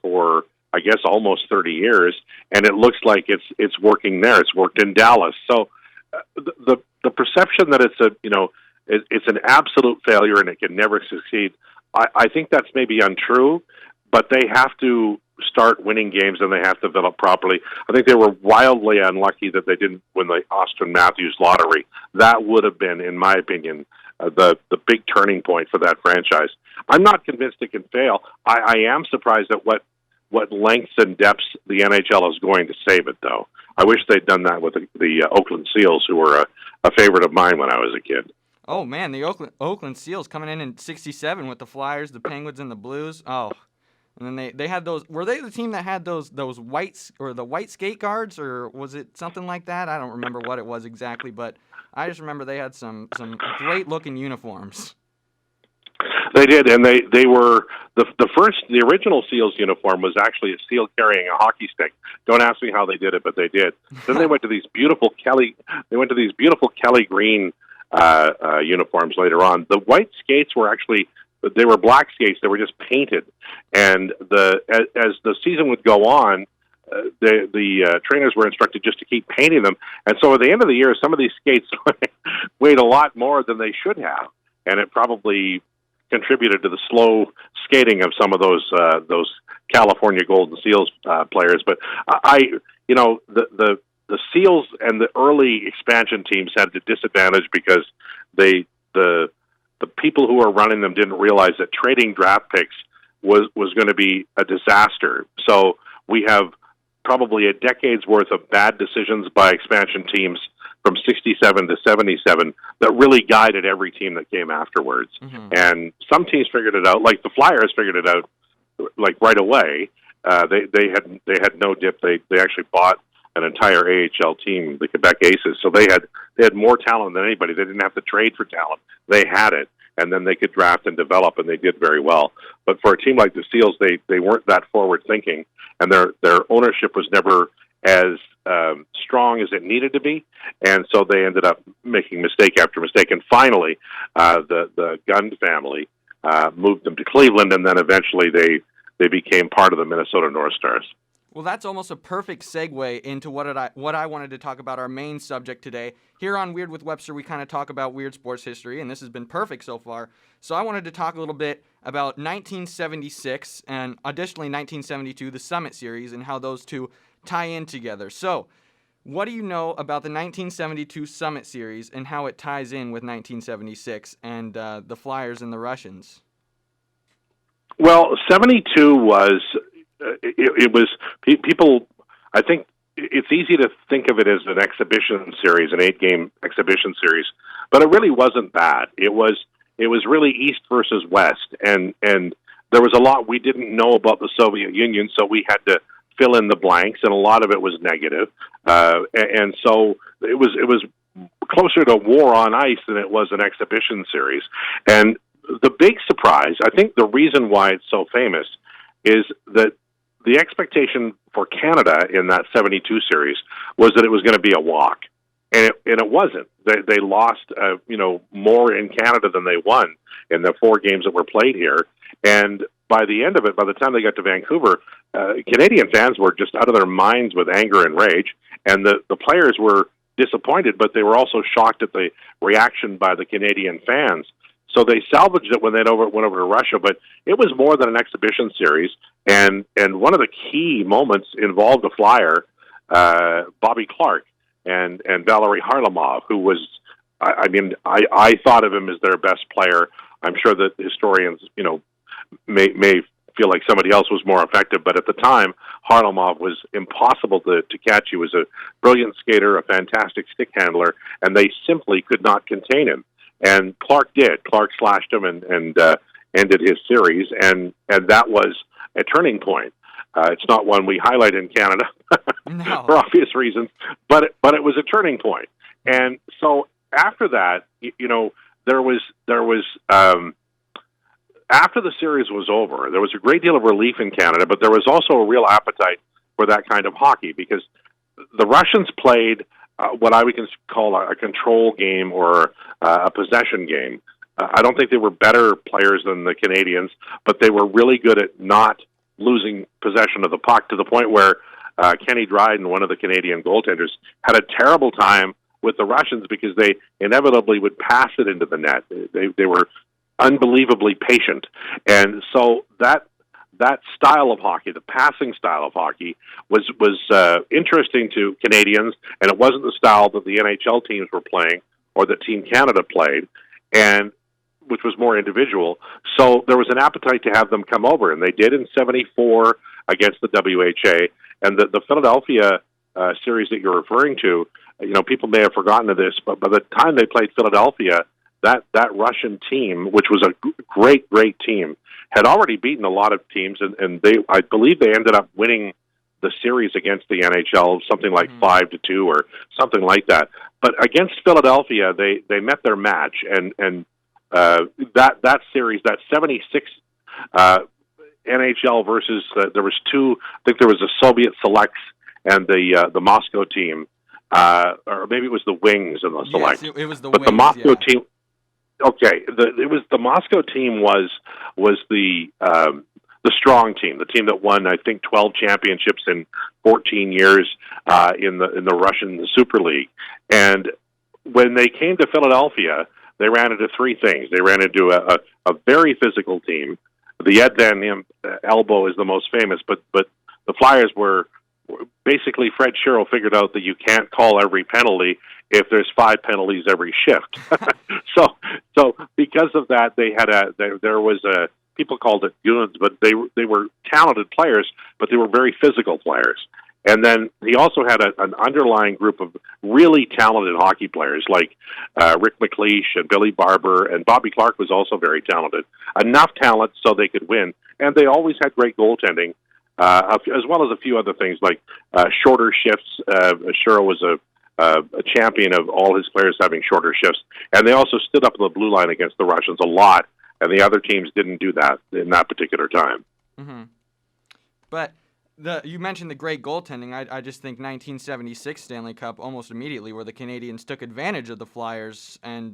for, I guess, almost 30 years, and it looks like it's working there. It's worked in Dallas. So the perception that it's an absolute failure and it can never succeed, I think that's maybe untrue, but they have to start winning games and they have to develop properly. I think they were wildly unlucky that they didn't win the Austin Matthews lottery. That would have been, in my opinion, the big turning point for that franchise. I'm not convinced it can fail. I am surprised at what lengths and depths the NHL is going to save it, though. I wish they'd done that with the Oakland Seals, who were a favorite of mine when I was a kid. Oh, man, the Oakland Seals coming in '67 with the Flyers, the Penguins, and the Blues. Oh, and then they had those. Were they the team that had those whites or the white skate guards, or was it something like that? I don't remember what it was exactly, but I just remember they had some great looking uniforms. They did, and they were the original Seals uniform was actually a seal carrying a hockey stick. Don't ask me how they did it, but they did. Then they went to these beautiful Kelly green uniforms later on. The white skates were actually, they were black skates. They were just painted, and as the season would go on, the trainers were instructed just to keep painting them. And so at the end of the year, some of these skates weighed a lot more than they should have, and it probably contributed to the slow skating of some of those California Golden Seals players. But the Seals and the early expansion teams had the disadvantage because the people who were running them didn't realize that trading draft picks was going to be a disaster. So we have probably a decade's worth of bad decisions by expansion teams from 67 to 77 that really guided every team that came afterwards. Mm-hmm. And some teams figured it out, like the Flyers figured it out like right away. They had no dip. They actually bought an entire AHL team, the Quebec Aces. So they had more talent than anybody. They didn't have to trade for talent. They had it, and then they could draft and develop, and they did very well. But for a team like the Seals, they weren't that forward thinking, and their ownership was never as strong as it needed to be, and so they ended up making mistake after mistake. And finally, the Gund family moved them to Cleveland, and then eventually they became part of the Minnesota North Stars. Well, that's almost a perfect segue into what I wanted to talk about, our main subject today. Here on Weird with Webster, we kind of talk about weird sports history, and this has been perfect so far. So I wanted to talk a little bit about 1976 and additionally 1972, the Summit Series, and how those two tie in together. So what do you know about the 1972 Summit Series and how it ties in with 1976 and the Flyers and the Russians? Well, 72 was... It was people. I think it's easy to think of it as an exhibition series, an 8-game exhibition series, but it really wasn't that. It was really East versus West, and there was a lot we didn't know about the Soviet Union, so we had to fill in the blanks, and a lot of it was negative, and so it was closer to war on ice than it was an exhibition series. And the big surprise, I think, the reason why it's so famous is that the expectation for Canada in that 72 series was that it was going to be a walk, and it wasn't. They lost, more in Canada than they won in the 4 games that were played here. And by the end of it, by the time they got to Vancouver, Canadian fans were just out of their minds with anger and rage, and the players were disappointed, but they were also shocked at the reaction by the Canadian fans. So they salvaged it when they went over to Russia, but it was more than an exhibition series. And one of the key moments involved a Flyer, Bobby Clark, and Valery Harlamov, who was, I thought of him as their best player. I'm sure that historians, may feel like somebody else was more effective, but at the time, Harlamov was impossible to catch. He was a brilliant skater, a fantastic stick handler, and they simply could not contain him. And Clark did. Clark slashed him and ended his series, and that was a turning point. It's not one we highlight in Canada no. for obvious reasons, but it was a turning point. And so after that, there was after the series was over, there was a great deal of relief in Canada, but there was also a real appetite for that kind of hockey because the Russians played what I would call a control game or a possession game. I don't think they were better players than the Canadians, but they were really good at not losing possession of the puck to the point where Kenny Dryden, one of the Canadian goaltenders, had a terrible time with the Russians because they inevitably would pass it into the net. They were unbelievably patient, and so that style of hockey, the passing style of hockey, was interesting to Canadians, and it wasn't the style that the NHL teams were playing or that Team Canada played, and which was more individual. So there was an appetite to have them come over, and they did in '74 against the WHA. And the Philadelphia series that you're referring to, people may have forgotten of this, but by the time they played Philadelphia, that Russian team, which was a great team, had already beaten a lot of teams, and I believe they ended up winning the series against the NHL, something like 5-2 or something like that. But against Philadelphia, they met their match, and that series, that '76 NHL versus there was two. I think there was the Soviet Selects and the Moscow team, or maybe it was the Wings and the Selects. Yes, it was the but Wings. The Moscow yeah. team. Okay, the Moscow team was the strong team, the team that won, I think, 12 championships in 14 years in the Russian Super League. And when they came to Philadelphia, they ran into three things. They ran into a very physical team. The Ed Van Imp elbow is the most famous, but the Flyers were basically, Fred Sherrill figured out that you can't call every penalty if there's 5 penalties every shift. So because of that, there was people called it goons, but they were talented players, but they were very physical players. And then he also had an underlying group of really talented hockey players like Rick McLeish and Billy Barber, and Bobby Clark was also very talented. Enough talent so they could win, and they always had great goaltending, as well as a few other things like shorter shifts. Shura was a champion of all his players having shorter shifts, and they also stood up in the blue line against the Russians a lot, and the other teams didn't do that in that particular time. Mm-hmm. But you mentioned the great goaltending. I just think 1976 Stanley Cup almost immediately, where the Canadians took advantage of the Flyers, and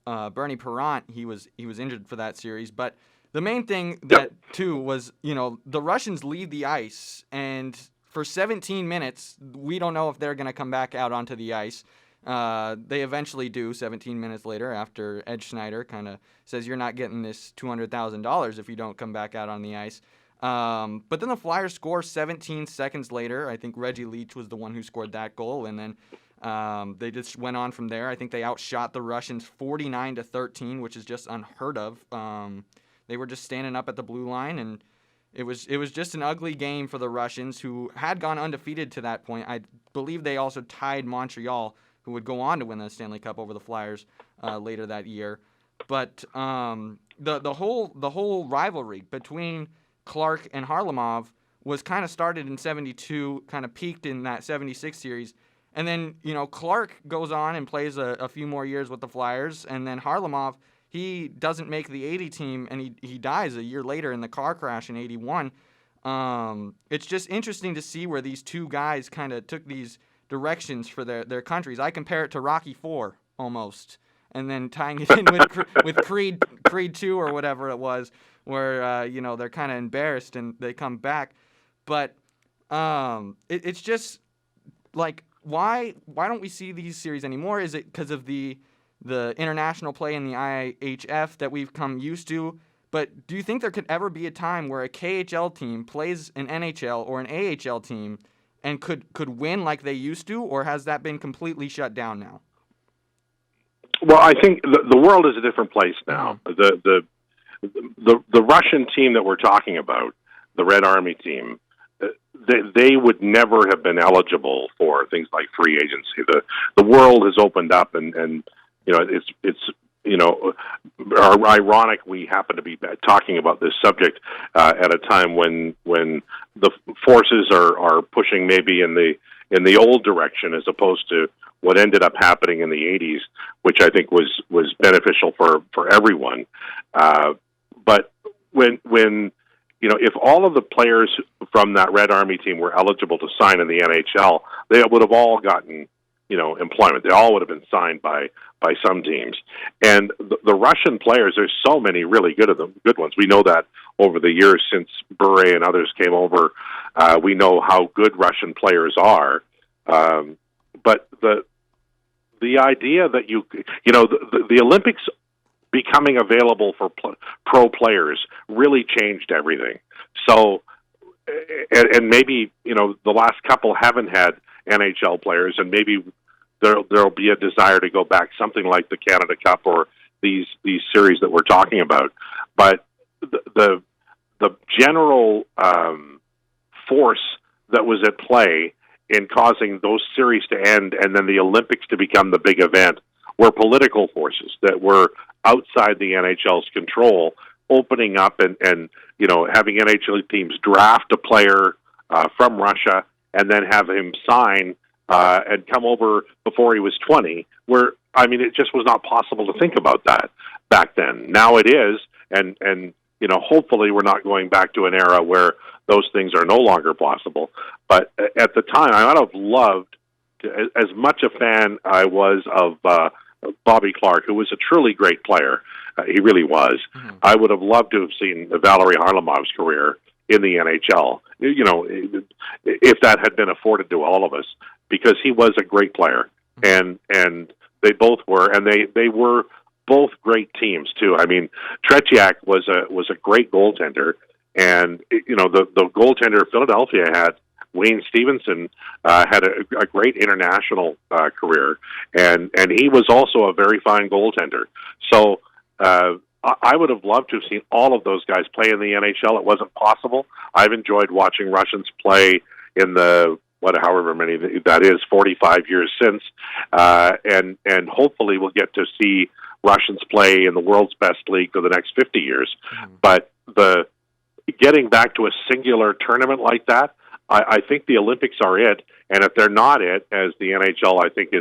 Bernie Parent, he was injured for that series. But the main thing that too was the Russians leave the ice, and for 17 minutes we don't know if they're going to come back out onto the ice. They eventually do 17 minutes later after Ed Schneider kind of says you're not getting this $200,000 if you don't come back out on the ice. But then the Flyers score 17 seconds later. I think Reggie Leach was the one who scored that goal, and then they just went on from there. I think they outshot the Russians 49-13, which is just unheard of. They were just standing up at the blue line, and it was just an ugly game for the Russians, who had gone undefeated to that point. I believe they also tied Montreal, who would go on to win the Stanley Cup over the Flyers later that year. But the whole rivalry between Clark and Harlamov was kind of started in '72, kind of peaked in that '76 series, and then Clark goes on and plays a few more years with the Flyers, and then Harlamov, he doesn't make the '80 team, and he dies a year later in the car crash in '81. It's just interesting to see where these two guys kind of took these directions for their countries. I compare it to Rocky IV almost, and then tying it in with Creed 2 or whatever it was, where they're kind of embarrassed and they come back. But it's just like, why don't we see these series anymore? Is it because of the international play in the IHF that we've come used to? But do you think there could ever be a time where a KHL team plays an NHL or an AHL team and could win like they used to, or has that been completely shut down now? Well, I think the world is a different place now. The Russian team that we're talking about, the Red Army team, they would never have been eligible for things like free agency. The world has opened up, and it's ironic we happen to be talking about this subject at a time when the forces are pushing maybe in the old direction as opposed to what ended up happening in the 80s, which I think was beneficial for everyone. But when if all of the players from that Red Army team were eligible to sign in the NHL, they would have all gotten employment. They all would have been signed by by some teams. And the Russian players, there's so many really good ones. We know that over the years since Bure and others came over. We know how good Russian players are. But the idea that the Olympics becoming available for pro players really changed everything. So, and maybe, the last couple haven't had NHL players, and maybe there'll be a desire to go back, something like the Canada Cup or these series that we're talking about. But the general force that was at play in causing those series to end and then the Olympics to become the big event were political forces that were outside the NHL's control, opening up and having NHL teams draft a player from Russia and then have him sign and come over before he was 20, it just was not possible to think about that back then. Now it is, and hopefully we're not going back to an era where those things are no longer possible. But at the time, I would have loved to, as much a fan I was of Bobby Clarke, who was a truly great player. He really was. Mm-hmm. I would have loved to have seen Valery Harlamov's career in the NHL, if that had been afforded to all of us, because he was a great player, and they both were, and they were both great teams too. I mean, Tretiak was a great goaltender, and the goaltender Philadelphia had, Wayne Stevenson, had a great international career, and he was also a very fine goaltender. So I would have loved to have seen all of those guys play in the NHL. It wasn't possible. I've enjoyed watching Russians play in the however many that is, 45 years since, and hopefully we'll get to see Russians play in the world's best league for the next 50 years. Mm-hmm. But getting back to a singular tournament like that, I think the Olympics are it, and if they're not it, as the NHL I think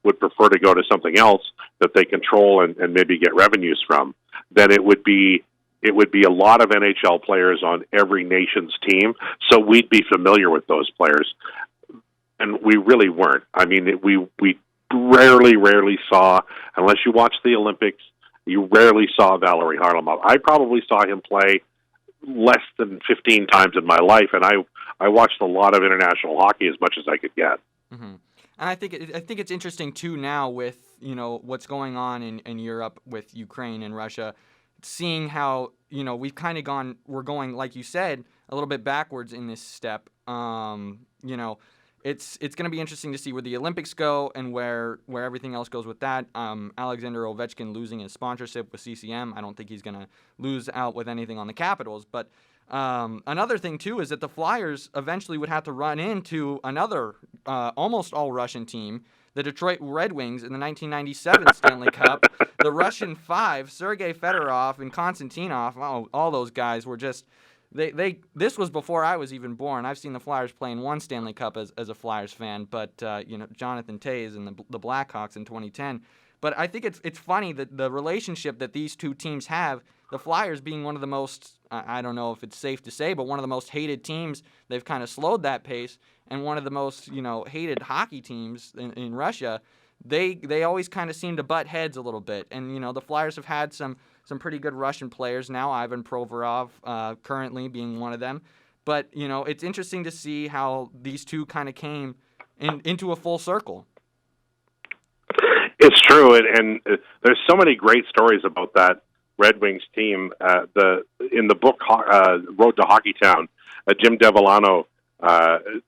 would prefer to go to something else that they control and maybe get revenues from, then it would be a lot of NHL players on every nation's team, so we'd be familiar with those players. And we really weren't. I mean, we rarely saw, unless you watched the Olympics, you rarely saw Valery Harlamov. I probably saw him play less than 15 times in my life, and I watched a lot of international hockey, as much as I could get. Mm-hmm. And I think it's interesting too now with what's going on in Europe with Ukraine and Russia, seeing how we've kind of we're going, like you said, a little bit backwards in this step. It's going to be interesting to see where the Olympics go and where everything else goes with that. Alexander Ovechkin losing his sponsorship with CCM. I don't think he's going to lose out with anything on the Capitals. But another thing, too, is that the Flyers eventually would have to run into another almost all-Russian team, the Detroit Red Wings in the 1997 Stanley Cup. The Russian Five, Sergei Fedorov and Konstantinov, all those guys were just... This was before I was even born. I've seen the Flyers play in one Stanley Cup as a Flyers fan, but Jonathan Toews and the Blackhawks in 2010. But I think it's funny that the relationship that these two teams have, the Flyers being one of the most, I don't know if it's safe to say, but one of the most hated teams. They've kind of slowed that pace, and one of the most hated hockey teams in Russia. They always kind of seem to butt heads a little bit, and the Flyers have had some pretty good Russian players now, Ivan Provorov currently being one of them. But, it's interesting to see how these two kind of came into a full circle. It's true, and there's so many great stories about that Red Wings team. In the book Road to Hockeytown, Jim Devellano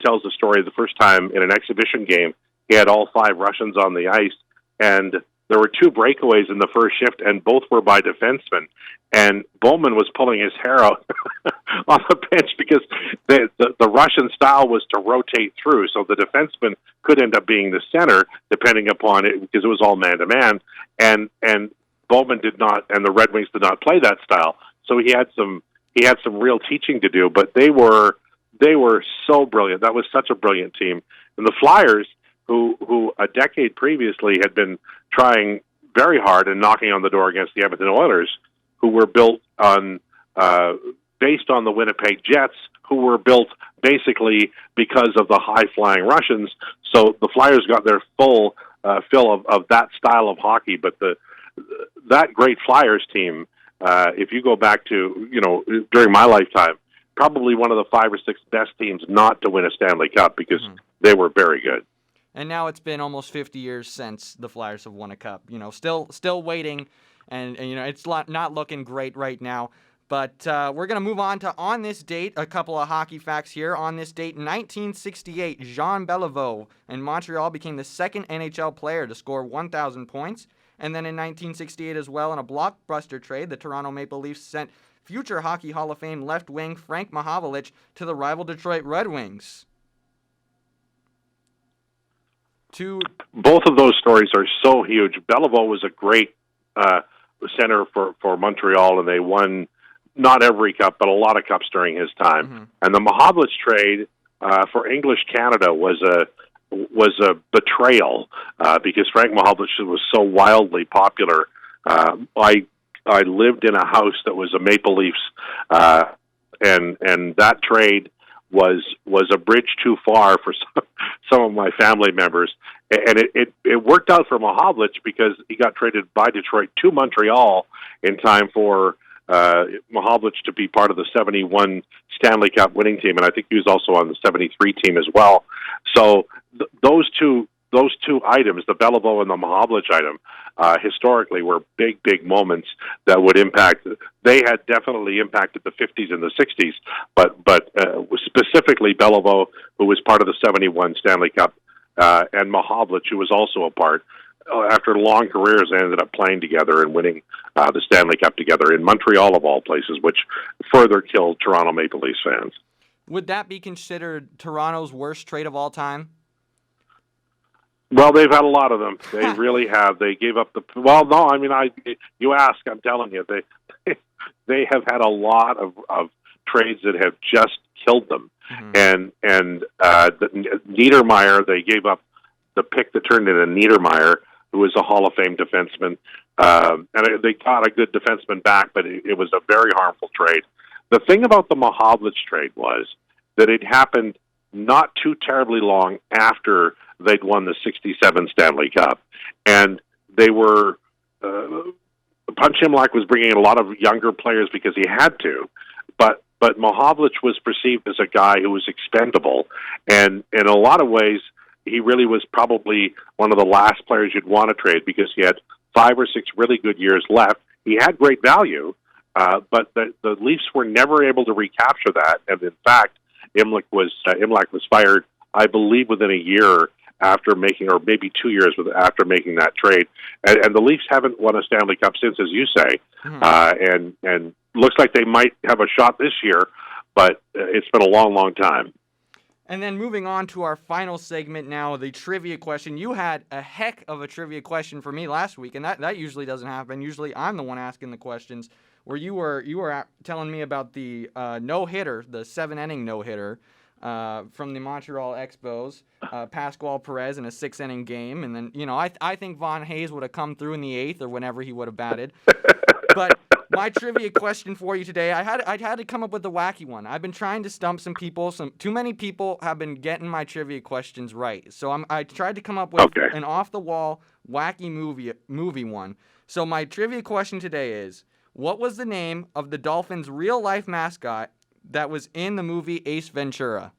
tells the story of the first time in an exhibition game, he had all 5 Russians on the ice, and there were 2 breakaways in the first shift, and both were by defensemen. And Bowman was pulling his hair out on the bench because the Russian style was to rotate through, so the defenseman could end up being the center, depending upon it, because it was all man-to-man. And Bowman did not, and the Red Wings did not play that style. So he had some real teaching to do, but they were so brilliant. That was such a brilliant team. And the Flyers, who a decade previously had been trying very hard and knocking on the door against the Edmonton Oilers, who were built on based on the Winnipeg Jets, who were built basically because of the high-flying Russians. So the Flyers got their full Phil, of that style of hockey. But that great Flyers team, if you go back to, during my lifetime, probably one of the 5 or 6 best teams not to win a Stanley Cup because they were very good. And now it's been almost 50 years since the Flyers have won a cup. Still waiting, and it's not looking great right now. But we're going to move on this date, a couple of hockey facts here. On this date, 1968, Jean Beliveau in Montreal became the second NHL player to score 1,000 points. And then in 1968 as well, in a blockbuster trade, the Toronto Maple Leafs sent future Hockey Hall of Fame left wing Frank Mahovlich to the rival Detroit Red Wings. Both of those stories are so huge. Beliveau was a great center for Montreal, and they won not every cup, but a lot of cups during his time. And the Mahovlich trade for English Canada was a betrayal because Frank Mahovlich was so wildly popular. I lived in a house that was a Maple Leafs, and that trade was a bridge too far for some of my family members, and it worked out for Mahovlich because he got traded by Detroit to Montreal in time for Mahovlich to be part of the 71 Stanley Cup winning team, and I think he was also on the 73 team as well. So those two items, the Beliveau and the Mahovlich item, historically were big moments that would impact. They had definitely impacted the 50s and the 60s, but specifically Beliveau, who was part of the 71 Stanley Cup, and Mahovlich, who was also a part. After long careers, they ended up playing together and winning the Stanley Cup together in Montreal, of all places, which further killed Toronto Maple Leafs fans. Would that be considered Toronto's worst trade of all time? Well, they've had a lot of them. They really have. They gave up the. Well, no, I mean, you ask, I'm telling you, they have had a lot of trades that have just killed them. And Niedermeyer, they gave up the pick that turned into Niedermeyer, who was a Hall of Fame defenseman, and they got a good defenseman back, but it was a very harmful trade. The thing about the Mahovlich trade was that it happened not too terribly long after they'd won the 67 Stanley Cup. And they were, Punch Imlach was bringing in a lot of younger players because he had to, but Mahovlich was perceived as a guy who was expendable. And in a lot of ways, he really was probably one of the last players you'd want to trade because he had 5 or 6 really good years left. He had great value, but the Leafs were never able to recapture that. And in fact, Imlach was fired, I believe, within a year after making, or maybe 2 years after making that trade. And the Leafs haven't won a Stanley Cup since, as you say. And looks like they might have a shot this year, but it's been a long time. And then moving on to our final segment now, the trivia question. You had a heck of a trivia question for me last week, and that usually doesn't happen. Usually I'm the one asking the questions, where you were telling me about the no-hitter, the 7-inning no-hitter from the Montreal Expos, Pascual Perez in a 6-inning game. And then, I think Von Hayes would have come through in the 8th or whenever he would have batted. But my trivia question for you today, I had to come up with a wacky one. I've been trying to stump some people. Too many people have been getting my trivia questions right. So I tried to come up with an off-the-wall, wacky movie one. So my trivia question today is, what was the name of the Dolphins' real-life mascot that was in the movie Ace Ventura?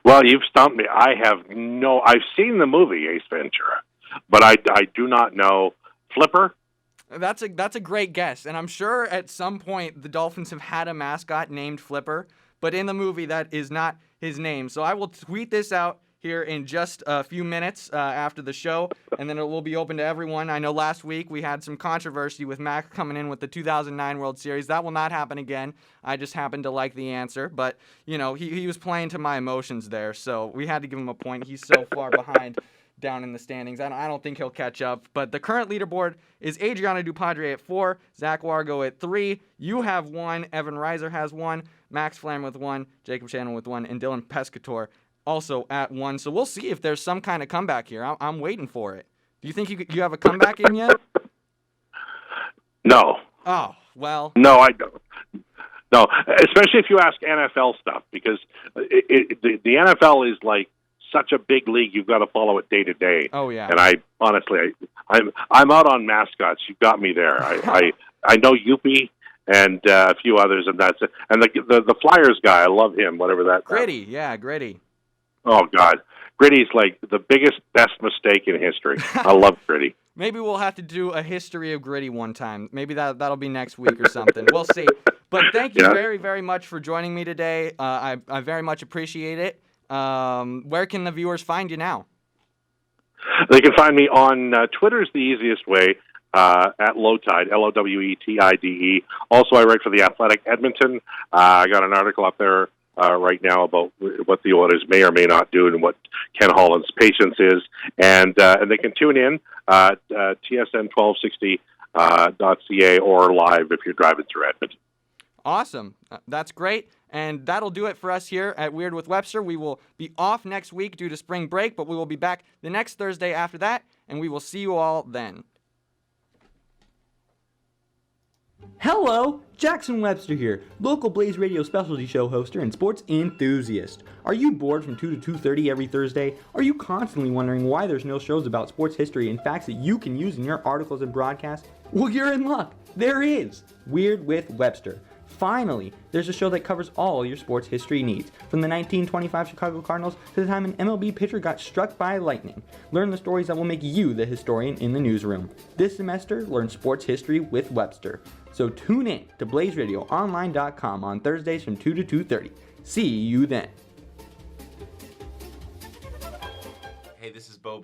Well, you've stumped me. I've seen the movie Ace Ventura, but I do not know. Flipper? That's a great guess, and I'm sure at some point the Dolphins have had a mascot named Flipper, but in the movie that is not his name. So I will tweet this out here in just a few minutes after the show, and then it will be open to everyone. I know last week we had some controversy with Mac coming in with the 2009 World Series. That will not happen again. I just happened to like the answer, but, he was playing to my emotions there, so we had to give him a point. He's so far behind down in the standings. I don't think he'll catch up, but the current leaderboard is Adriano Dupadre at 4, Zach Wargo at 3, you have 1, Evan Reiser has 1, Max Flam with 1, Jacob Shannon with 1, and Dylan Pescator also at 1. So we'll see if there's some kind of comeback here. I'm waiting for it. Do you think you have a comeback in yet? No. Oh, well. No, I don't. No, especially if you ask NFL stuff, because the NFL is like such a big league. You've got to follow it day to day. Oh yeah. And I honestly, I'm out on mascots. You got me there. I know Youppi and a few others, and that's it. And the Flyers guy, I love him. Whatever that. Gritty, yeah, Gritty. Oh God, Gritty's like the biggest, best mistake in history. I love Gritty. Maybe we'll have to do a history of Gritty one time. Maybe that'll be next week or something. We'll see. But thank you very, very much for joining me today. I very much appreciate it. Where can the viewers find you now? They can find me on Twitter's the easiest way, at Lowetide, Lowetide. Also, I write for The Athletic Edmonton. I got an article up there right now about what the Oilers may or may not do and what Ken Holland's patience is. And they can tune in at tsn1260.ca or live if you're driving through Edmonton. Awesome. That's great. And that'll do it for us here at Weird with Webster. We will be off next week due to spring break, but we will be back the next Thursday after that, and we will see you all then. Hello, Jackson Webster here, local Blaze Radio specialty show hoster and sports enthusiast. Are you bored from 2 to 2:30 every Thursday? Are you constantly wondering why there's no shows about sports history and facts that you can use in your articles and broadcasts? Well, you're in luck. There is Weird with Webster. Finally, there's a show that covers all your sports history needs, from the 1925 Chicago Cardinals to the time an MLB pitcher got struck by lightning. Learn the stories that will make you the historian in the newsroom. This semester, learn sports history with Webster. So tune in to BlazeRadioOnline.com on Thursdays from 2 to 2:30. See you then.